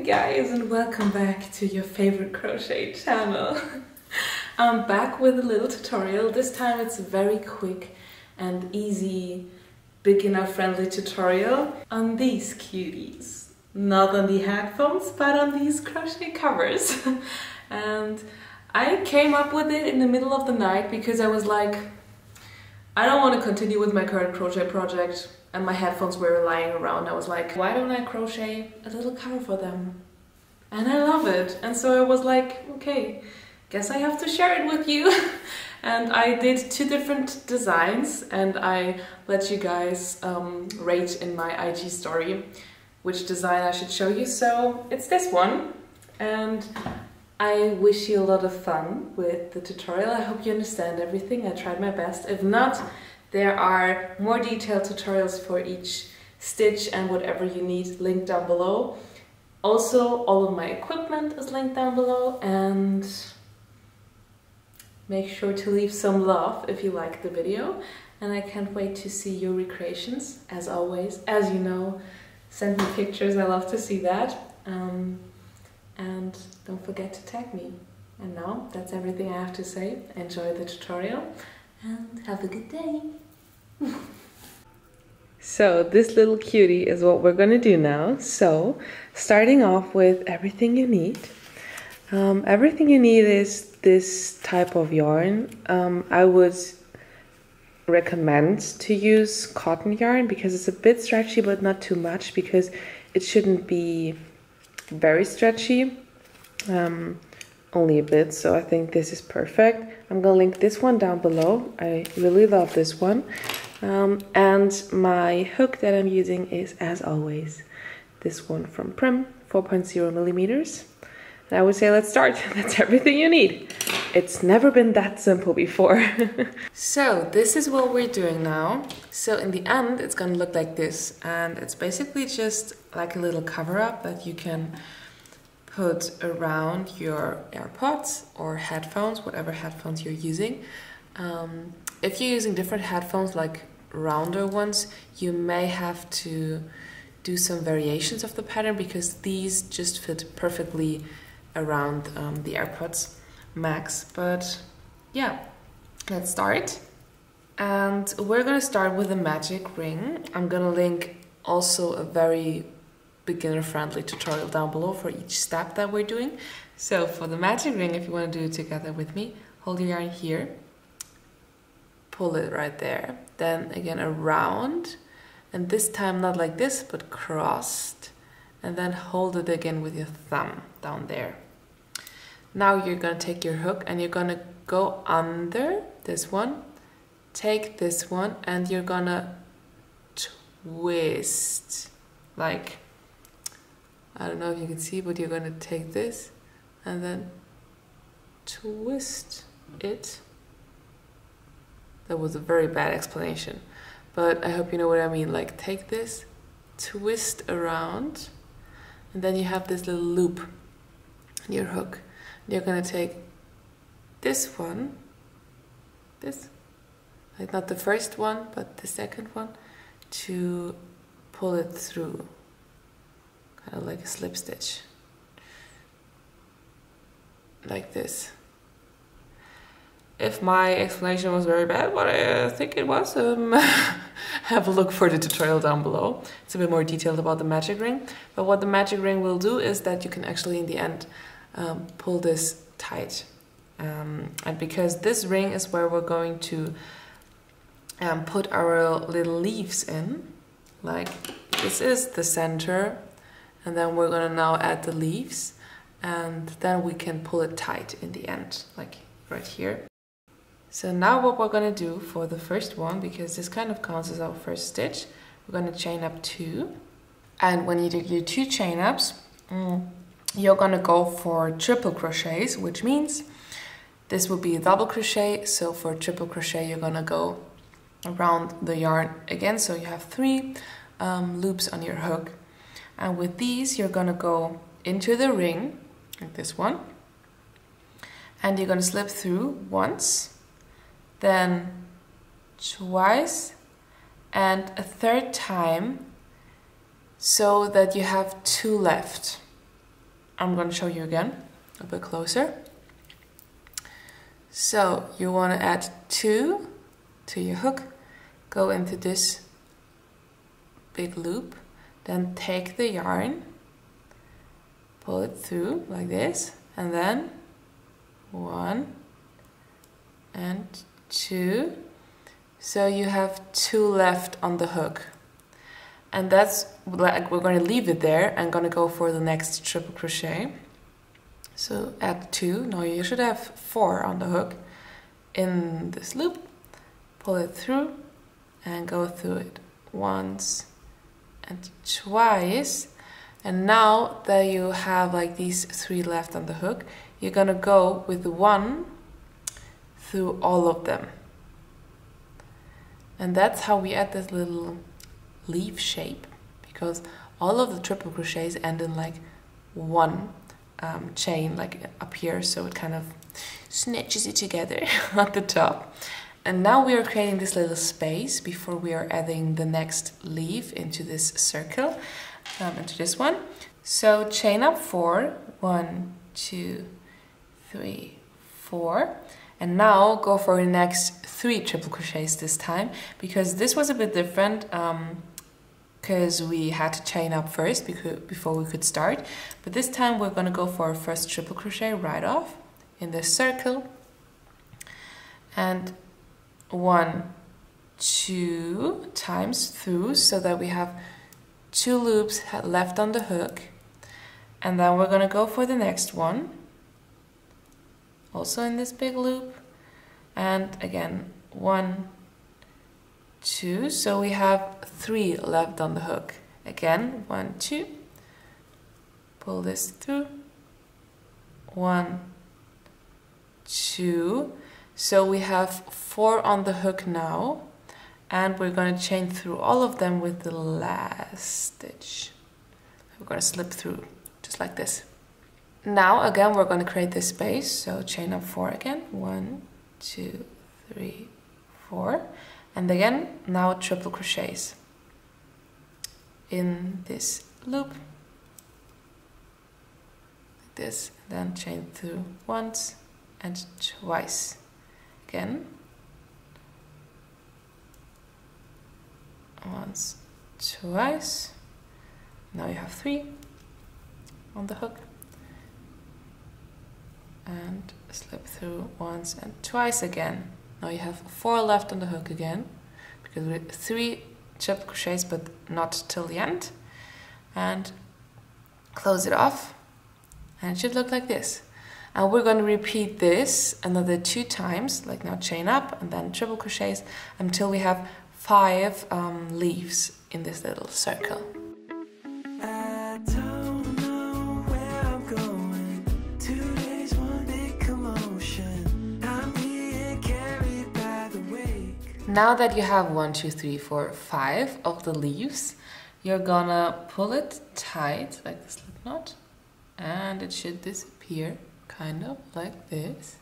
guys, and welcome back to your favorite crochet channel. I'm back with a little tutorial. This time it's a very quick and easy, beginner-friendly tutorial on these cuties. Not on the headphones, but on these crochet covers. And I came up with it in the middle of the night because I was like, I don't want to continue with my current crochet project, and my headphones were lying around. I was like, why don't I crochet a little cover for them? And I love it. And so I was like, okay, guess I have to share it with you. And I did 2 different designs, and I let you guys rate in my IG story which design I should show you. So it's this one, and I wish you a lot of fun with the tutorial. I hope you understand everything. I tried my best. If not, there are more detailed tutorials for each stitch and whatever you need linked down below. Also, all of my equipment is linked down below, and make sure to leave some love if you like the video. And I can't wait to see your recreations, as always. As you know, send me pictures, I love to see that. And don't forget to tag me. And now, that's everything I have to say. Enjoy the tutorial and have a good day. So this little cutie is what we're gonna do now. So starting off with everything you need. Everything you need is this type of yarn. I would recommend to use cotton yarn because it's a bit stretchy, but not too much, because it shouldn't be very stretchy, only a bit. So I think this is perfect. I'm gonna link this one down below. I really love this one. And my hook that I'm using is, as always, this one from Prim, 4.0 millimeters. And I would say let's start. That's everything you need. It's never been that simple before. So this is what we're doing now. So in the end, it's gonna look like this. And it's basically just like a little cover-up that you can put around your AirPods or headphones, whatever headphones you're using. If you're using different headphones, like rounder ones, you may have to do some variations of the pattern because these just fit perfectly around the AirPods Max. But yeah, let's start. And we're gonna start with a magic ring. I'm gonna link also a very beginner-friendly tutorial down below for each step that we're doing. So for the magic ring, if you want to do it together with me, hold your yarn here, pull it right there, then again around, and this time not like this but crossed, and then hold it again with your thumb down there. Now you're gonna take your hook and you're gonna go under this one, take this one, and you're gonna twist, like, I don't know if you can see, but you're gonna take this and then twist it. That was a very bad explanation, but I hope you know what I mean. Like, take this, twist around, and then you have this little loop in your hook. You're gonna take this one, this, like not the first one, but the second one, to pull it through, kind of like a slip stitch, like this. If my explanation was very bad, what I think it was, have a look for the tutorial down below. It's a bit more detailed about the magic ring. But what the magic ring will do is that you can actually, in the end, pull this tight. And because this ring is where we're going to put our little leaves in, like this is the center, and then we're gonna now add the leaves, and then we can pull it tight in the end, like right here. So now what we're gonna do for the first one, because this kind of counts as our first stitch, we're gonna chain up 2. And when you do your 2 chain ups, you're gonna go for triple crochets, which means this will be a double crochet. So for triple crochet, you're gonna go around the yarn again. So you have 3 loops on your hook. And with these, you're gonna go into the ring, like this one. And you're gonna slip through once, then twice, and a 3rd time, so that you have 2 left. I'm going to show you again a bit closer. So you want to add 2 to your hook, go into this big loop, then take the yarn, pull it through like this, and then 1 and 2. So you have 2 left on the hook. And that's like, we're going to leave it there and going to go for the next triple crochet. So add 2, now you should have 4 on the hook in this loop, pull it through and go through it once and twice. And now that you have like these 3 left on the hook, you're gonna go with 1 through all of them. And that's how we add this little leaf shape, because all of the triple crochets end in like 1 chain, like up here, so it kind of snitches it together at the top. And now we are creating this little space before we are adding the next leaf into this circle, into this one. So chain up 4, 1, 2, 3, 4, and now go for the next 3 triple crochets this time, because this was a bit different. Because we had to chain up first before we could start. But this time we're going to go for our first triple crochet right off in this circle. And 1, 2 times through, so that we have 2 loops left on the hook. And then we're going to go for the next one, also in this big loop. And again, 1, 2, so we have 3 left on the hook. Again, 1, 2, pull this through, 1, 2, so we have 4 on the hook now, and we're going to chain through all of them with the last stitch. We're going to slip through, just like this. Now again we're going to create this space, so chain up 4 again, 1, 2, 3, 4. And again, now triple crochets in this loop, like this, then chain through once and twice. Again, once, twice. Now you have 3 on the hook, and slip through once and twice again. Now you have 4 left on the hook again, because we did 3 triple crochets, but not till the end. And close it off, and it should look like this. And we're going to repeat this another 2 times, like now chain up and then triple crochets, until we have 5 leaves in this little circle. Now that you have 1, 2, 3, 4, 5 of the leaves, you're gonna pull it tight, like the slip knot, and it should disappear, kind of like this,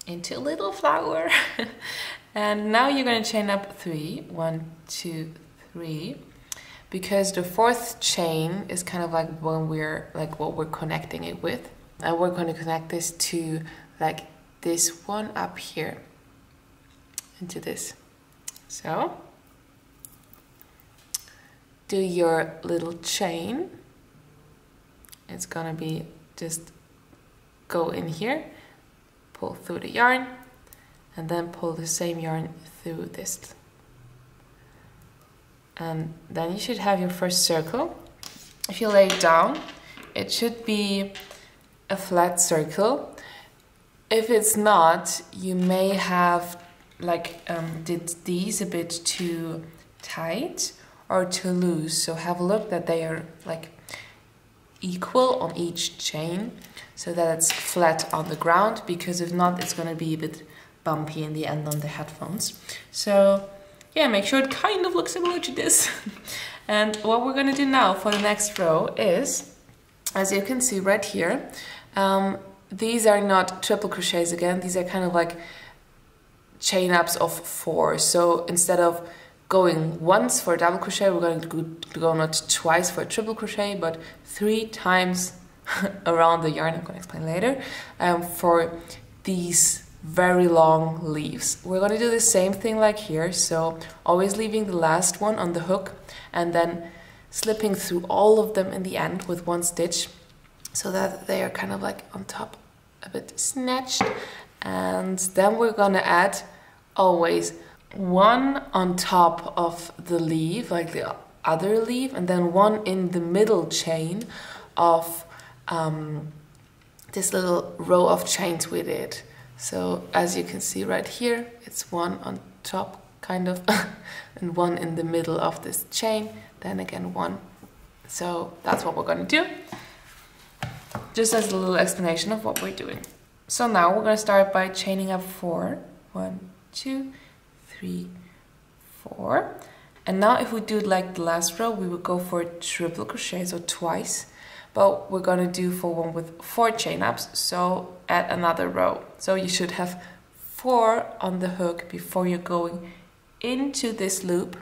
into a little flower. And now you're gonna chain up 3, 1, 2, 3, because the 4th chain is kind of like when we're like what we're connecting it with, and we're going to connect this to like this one up here. Into this. So do your little chain. It's gonna be just go in here, pull through the yarn, and then pull the same yarn through this. And then you should have your first circle. If you lay it down, it should be a flat circle. If it's not, you may have like did these a bit too tight or too loose, so have a look that they are like equal on each chain, so that it's flat on the ground, because if not, it's going to be a bit bumpy in the end on the headphones. So yeah, make sure it kind of looks similar to this. And what we're going to do now for the next row is, as you can see right here, these are not triple crochets again, these are kind of like chain ups of 4. So instead of going once for a double crochet, we're going to go not twice for a triple crochet, but 3 times around the yarn, I'm going to explain later, for these very long leaves. We're going to do the same thing like here, so always leaving the last one on the hook and then slipping through all of them in the end with one stitch so that they are kind of like on top, a bit snatched. And then we're going to add always one on top of the leaf, like the other leaf, and then one in the middle chain of this little row of chains we did. So as you can see right here, it's one on top kind of and one in the middle of this chain, then again one. So that's what we're going to do, just as a little explanation of what we're doing. So now we're going to start by chaining up 4. 1, 2, 3, 4. And now if we do it like the last row, we will go for triple crochet, so twice. But we're going to do for one with 4 chain ups, so add another row. So you should have 4 on the hook before you're going into this loop.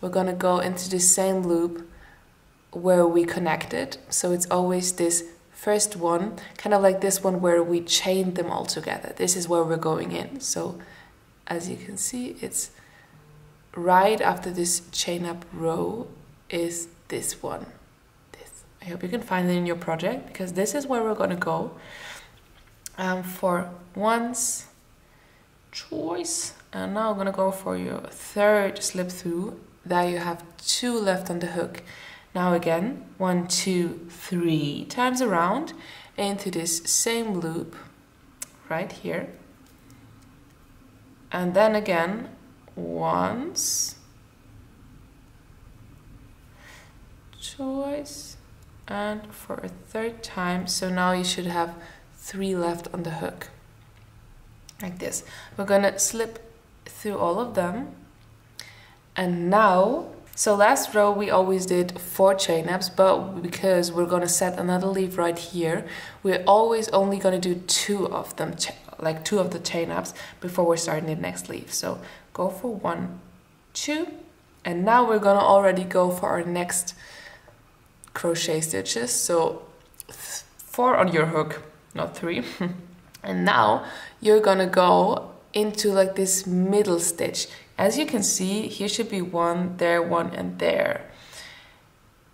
We're going to go into the same loop where we connected. So it's always this first one, kind of like this one where we chained them all together. This is where we're going in. So as you can see, it's right after this chain up row is this one. I hope you can find it in your project, because this is where we're going to go for once, twice, and now I'm going to go for your third slip through. There you have 2 left on the hook. Now again, 1, 2, 3 times around into this same loop right here, and then again once, twice, and for a third time. So now you should have 3 left on the hook, like this. We're gonna slip through all of them, and now, so last row we always did 4 chain ups, but because we're gonna set another leaf right here, we're always only gonna do 2 of them, like 2 of the chain ups before we're starting the next leaf. So go for 1, 2, and now we're gonna already go for our next crochet stitches. So 4 on your hook, not 3. And now you're gonna go into like this middle stitch. As you can see, here should be 1 there, 1 and there.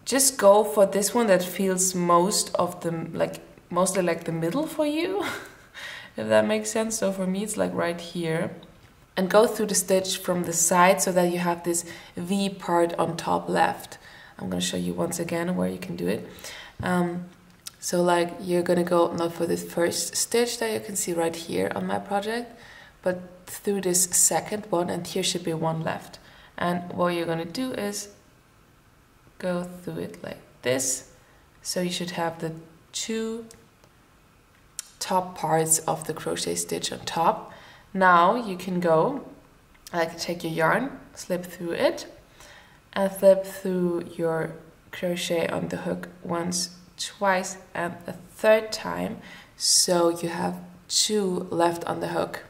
Just go for this one that feels most of the, like mostly like the middle for you, if that makes sense. So for me it's like right here, and go through the stitch from the side so that you have this V part on top left. I'm going to show you once again where you can do it. So like you're going to go not for this first stitch that you can see right here on my project, but through this second one, and here should be 1 left. And what you're going to do is go through it like this. So you should have the 2 top parts of the crochet stitch on top. Now you can go, like take your yarn, slip through it, and slip through your crochet on the hook once, twice, and a third time, so you have 2 left on the hook.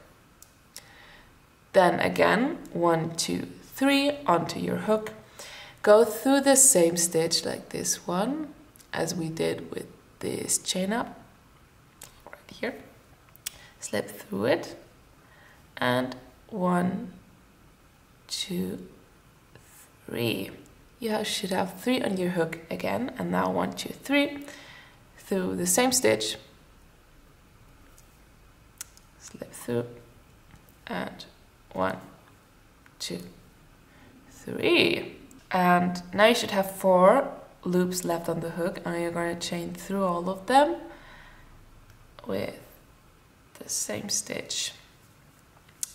Then again, 1, 2, 3 onto your hook. Go through the same stitch like this one as we did with this chain up right here. Slip through it, and 1, 2, 3. You should have 3 on your hook again, and now 1, 2, 3 through the same stitch, slip through, and 1, 2, 3. And now you should have 4 loops left on the hook, and you're going to chain through all of them with the same stitch.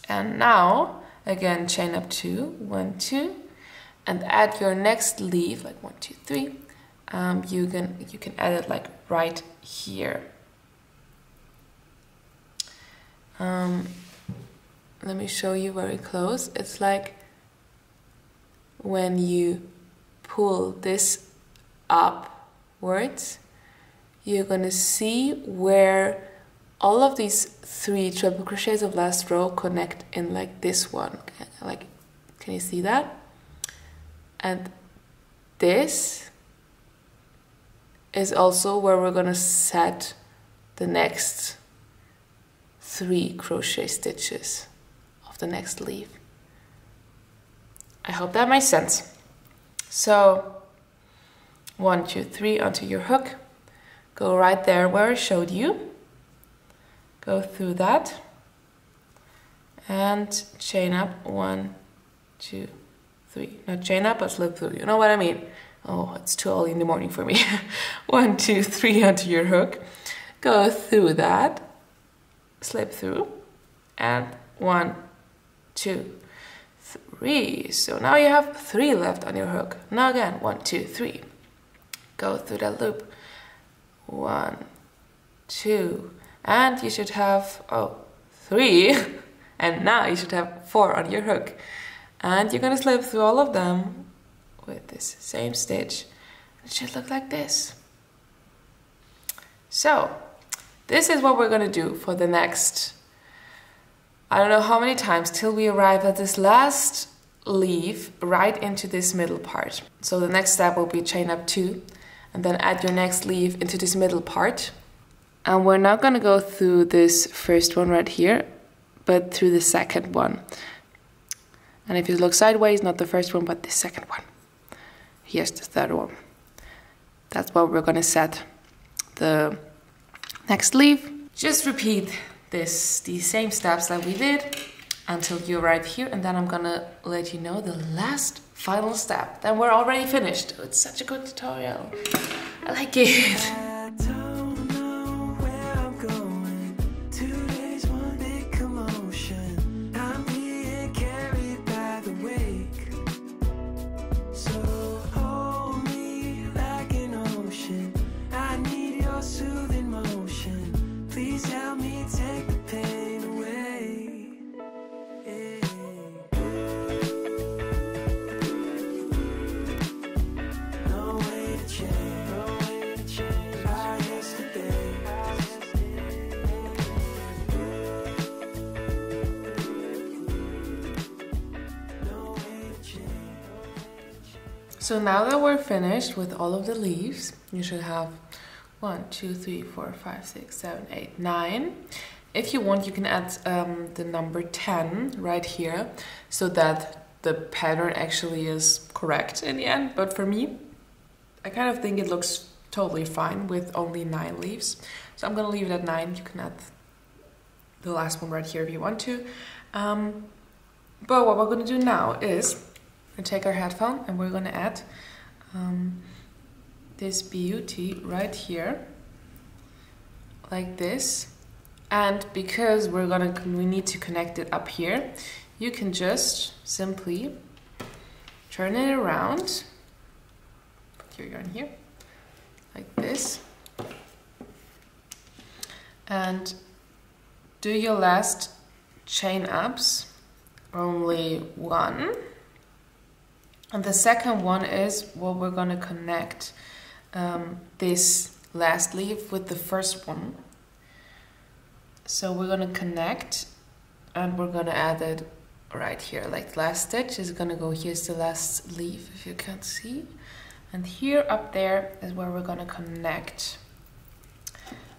And now again chain up 2, 1, 2, and add your next leaf like 1, 2, 3. You can add it like right here. Let me show you very close. It's like when you pull this upwards, you're gonna see where all of these 3 triple crochets of last row connect in like this one. Like, can you see that? And this is also where we're gonna set the next 3 crochet stitches of the next leaf. I hope that makes sense. So 1, 2, 3 onto your hook. Go right there where I showed you. Go through that and chain up 1, 2, 3. Not chain up, but slip through. You know what I mean? Oh, it's too early in the morning for me. 1, 2, 3 onto your hook. Go through that, slip through, and 1, 2, 3. So now you have 3 left on your hook. Now again, 1, 2, 3. Go through that loop. 1, 2, and you should have 3, and now you should have 4 on your hook. And you're gonna slip through all of them with this same stitch. It should look like this. So this is what we're gonna do for the next, I don't know how many times, till we arrive at this last leaf right into this middle part. So the next step will be chain up 2 and then add your next leaf into this middle part. And we're not gonna go through this first one right here, but through the second one. And if you look sideways, not the first one, but the second one. Here's the third one. That's what we're gonna set the next leaf. Just repeat these same steps that we did until you arrive here, and then I'm gonna let you know the last final step. Then we're already finished. It's such a good tutorial. I like it. So now that we're finished with all of the leaves, you should have 1, 2, 3, 4, 5, 6, 7, 8, 9. If you want, you can add the number 10 right here so that the pattern actually is correct in the end. But for me, I kind of think it looks totally fine with only 9 leaves. So I'm gonna leave it at 9. You can add the last one right here if you want to. But what we're gonna do now is we take our headphone and we're gonna add this beauty right here, like this. And because we need to connect it up here, you can just simply turn it around, put your yarn here, like this, and do your last chain ups, only 1. And the second one is what we're gonna connect this last leaf with the first one. So we're gonna connect and we're gonna add it right here. Like the last stitch is gonna go, here's the last leaf if you can't see. And here up there is where we're gonna connect.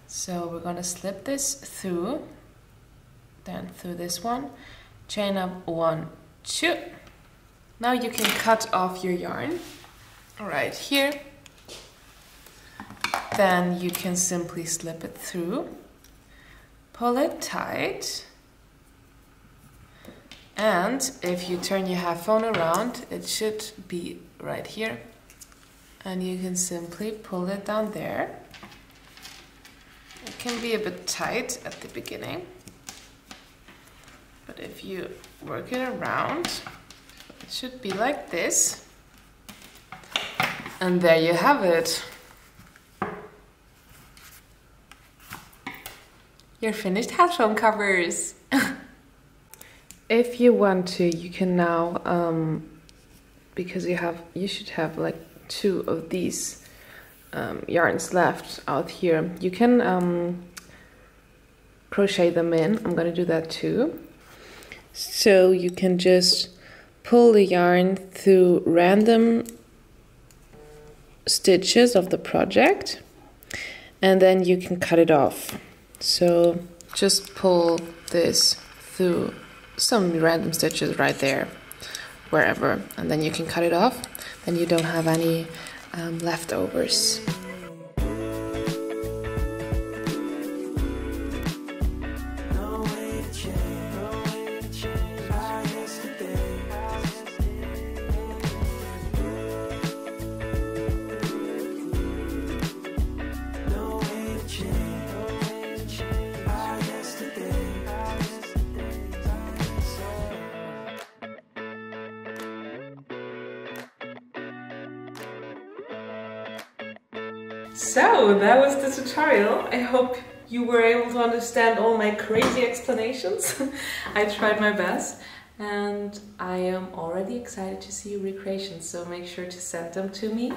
So we're gonna slip this through, then through this one, chain up 1, 2. Now you can cut off your yarn right here. Then you can simply slip it through, pull it tight, and if you turn your headphone around, it should be right here. And you can simply pull it down there. It can be a bit tight at the beginning, but if you work it around, it should be like this. And there you have it. Your finished headphone covers. If you want to, you can now, because you should have like 2 of these yarns left out here. You can crochet them in. I'm gonna do that too. So you can just pull the yarn through random stitches of the project and then you can cut it off. So just pull this through some random stitches right there, wherever, and then you can cut it off. Then you don't have any leftovers. So that was the tutorial. I hope you were able to understand all my crazy explanations. I tried my best and I am already excited to see your recreations, so make sure to send them to me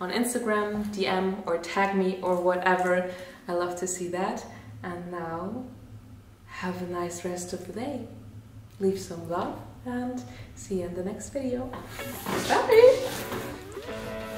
on Instagram, DM or tag me or whatever. I love to see that. And now have a nice rest of the day. Leave some love and see you in the next video. Bye!